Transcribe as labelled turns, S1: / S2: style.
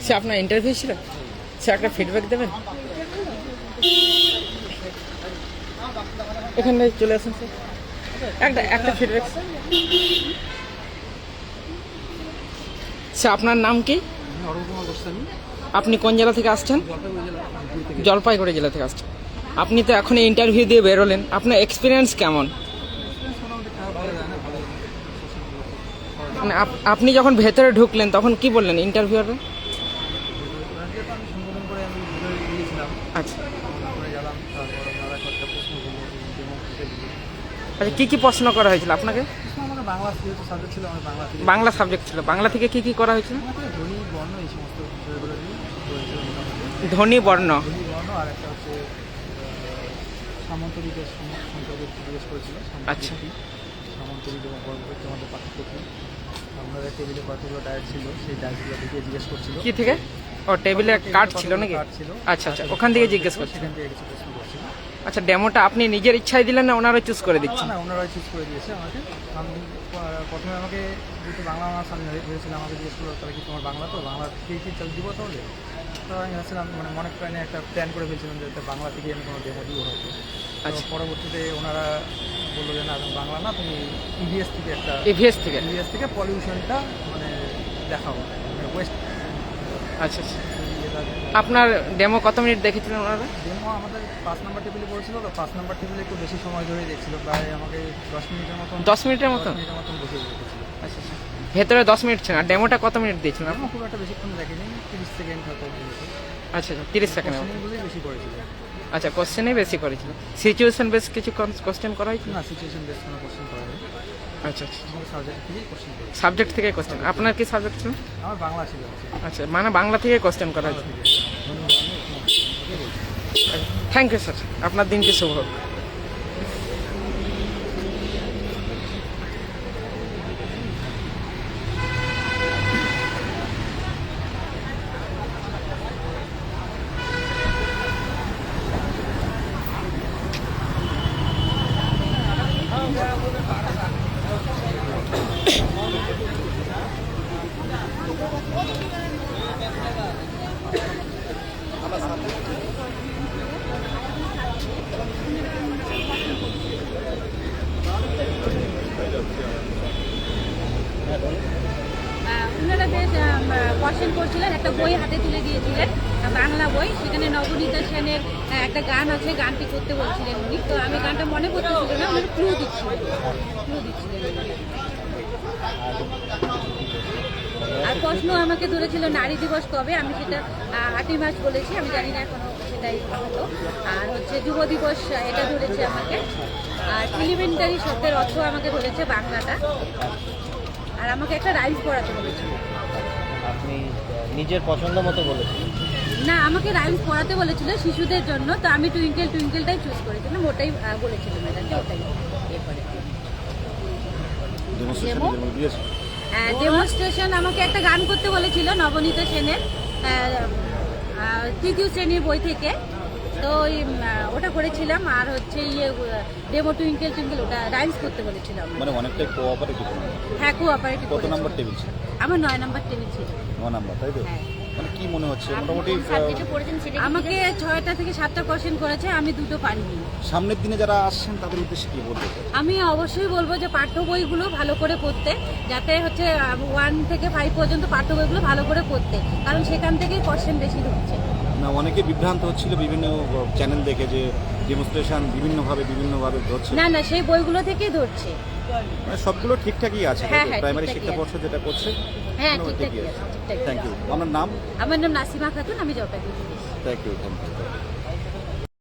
S1: সে আপনার ইন্টারভিউ ছিল, সে একটা ফিডব্যাক দেবেন। এখানে চলে আসুন স্যার, একটা ফিডব্যাক। স্যার আপনার নাম কি? আপনি কোন জেলা থেকে আসছেন? জলপাইগুড়ি জেলা থেকে আসছেন। আপনি তো এখন ইন্টারভিউ দিয়ে বেরোলেন, আপনার এক্সপিরিয়েন্স কেমন? মানে আপনি যখন ভেতরে ঢুকলেন তখন কি বললেন ইন্টারভিউয়ারে? আচ্ছা আচ্ছা, কী কী প্রশ্ন করা হয়েছিল আপনাকে? বাংলা সাবজেক্ট ছিল। বাংলা থেকে কি কি করা হয়েছিল? ধ্বনি বর্ণ
S2: আর একটা হচ্ছে সামন্তরিকের সম্পর্কে জিজ্ঞেস করেছিল।
S1: আচ্ছা,
S2: সামন্তরিক এবং বর্গের মধ্যে পার্থক্য কী? আপনাদের টেবিলে কতগুলো ডায়েট ছিল, সেই ডায়েটগুলো দিকে জিজ্ঞেস করছিল।
S1: কি থেকে? ও টেবিলে কার্ড ছিল নাকি?
S2: ছিল।
S1: আচ্ছা আচ্ছা, ওখান থেকে জিজ্ঞেস করছি।
S2: সেখান থেকে কিছু প্রশ্ন করছিল।
S1: আচ্ছা, ডেমোটা আপনি নিজের ইচ্ছায় দিলেন না ওনারা চুজ করে দিচ্ছেন?
S2: না, ওনারাই চুজ করে দিয়েছে আমাকে। আমি প্রথমে আমাকে যেহেতু বাংলা আমার সামনে হয়েছিলাম, আমাকে জিজ্ঞেস করলো তাহলে কি তোমার বাংলা তো বাংলা থেকেই কি চাল দিব তাহলে? তো আমি ভাবছিলাম, মানে মনে প্রাণে একটা প্ল্যান করে ফেলছিলাম যে বাংলা থেকে আমি কোনো ডেমো দিব হয়তো। আচ্ছা, পরবর্তীতে ওনারা বললো যে না, বাংলা না, তুমি ইভিএস থেকে পলিউশনটা মানে দেখাও, মানে ওয়েস্ট।
S1: আচ্ছা আচ্ছা, আপনার ডেমো কত মিনিট দেখেছিলেন ওনারা?
S2: ডেমো আমাদের 5 নম্বর টেবিলে পড়েছিল, তো 5 নম্বর টেবিলে একটু বেশি সময় ধরে দেখছিল, প্রায় আমাকে 10 মিনিটের মতন
S1: 10 মিনিটের মতো
S2: বসে রেখেছিল।
S1: আচ্ছা আচ্ছা, ভেতরে 10 মিনিট ছিল। আর ডেমোটা কত মিনিট দিয়েছিলেন?
S2: আমার খুব একটা বেশিক্ষণ দেখেনি, 30 সেকেন্ড হয়তো।
S1: আচ্ছা আচ্ছা, 30 সেকেন্ড
S2: বেশি করেছিল।
S1: আচ্ছা, কোশ্চেনই বেশি করেছিল। সিচুয়েশন বেস কিছু কোশ্চেন করা হয়েছিল?
S2: না, সিচুয়েশন বেস কোনো কোশ্চেন করা হয়নি।
S1: আচ্ছা আচ্ছা,
S2: সাবজেক্ট থেকেই কোশ্চেন করেছি।
S1: সাবজেক্ট থেকে কোশ্চেন। আপনার কি সাবজেক্ট ছিল?
S2: আমার বাংলা ছিল।
S1: আচ্ছা, মানে বাংলা থেকে কোশ্চেন করা হয়েছিল। থ্যাংক ইউ স্যার, আপনার দিনটি শুভ হোক।
S3: ওনারা বেশ কোশ্চেন করছিলেন, একটা বই হাতে তুলে দিয়েছিলেন, বাংলা বই। সেখানে নবনীতা সেনের একটা গান আছে, গানটি করতে বলছিলেন উনি। তো আমি গানটা মনে করতেছিল না, উনি ক্লু দিচ্ছিলেন। আর প্রশ্ন আমাকে ধরেছিল নারী দিবস কবে, আমি সেটা 8ই মার্চ বলেছি, আমি জানি না এখনো সেটাই হতো। আর হচ্ছে যুব দিবস, এটা ধরেছে আমাকে। আর এলিমেন্টারি শব্দের অর্থ আমাকে ধরেছে বাংলাটা। আর আমাকে একটা রাইমস পড়াতে বলেছিল।
S4: আপনি নিজের পছন্দ মতো বলেছেন?
S3: না, আমাকে রাইমস পড়াতে বলেছিল শিশুদের জন্য, তো আমি টুইঙ্কেল টুইঙ্কেলটাই চুজ করেছিলাম, ওটাই বলেছিল ম্যাডামকে, ওটাই এরপরে। ডেমনস্ট্রেশন আমাকে একটা গান করতে বলেছিল নবনীতা সেনের, 3য় শ্রেণীর বই থেকে। তো ওটা করেছিলাম। আর হচ্ছে ডেমো টুইঙ্কেল টুইঙ্কেল, ওটা রাইমস করতে বলেছিলাম।
S5: মানে অনেকটাই কোঅপারেটিভ।
S3: হ্যাঁ, কোঅপারেটিভ।
S5: কত নাম্বার টেবিল ছিল?
S3: আমার 9 নাম্বার টেবিল ছিল।
S5: 9 নাম্বার, তাই তো?
S3: হ্যাঁ।
S5: মানে কি মনে হচ্ছে মোটামুটি
S3: আমাকে 6টা থেকে 7টা কোশ্চেন করেছে, আমি 2টো পারিনি।
S5: সামনের দিনে যারা আসছেন তাদের উদ্দেশ্যে কি বলতে?
S3: আমি অবশ্যই বলবো যে পাঠ্য বইগুলো ভালো করে পড়তে, যাতে হচ্ছে 1 থেকে 5 পর্যন্ত পাঠ্য বইগুলো ভালো করে পড়তে, কারণ সেখান থেকেই কোশ্চেন বেশি হচ্ছে।
S5: না, অনেকে বিভ্রান্ত হচ্ছিল বিভিন্ন চ্যানেল দেখে যে ডেমনস্ট্রেশন বিভিন্নভাবে ধরছে।
S3: না না, সেই বইগুলো থেকেই ধরছে।
S5: মানে সবগুলো ঠিকঠাকই আছে।
S3: হ্যাঁ,
S5: প্রাইমারি
S3: ঠিকঠাকই
S5: শিক্ষা পর্ষদ যেটা করছে।
S3: হ্যাঁ, ঠিকঠাকই আছে।
S5: Thank you. আমার নাম?
S3: আমার নাম নাসিমা খাতুন, আমি জলপাইগুড়ি।
S5: Thank you.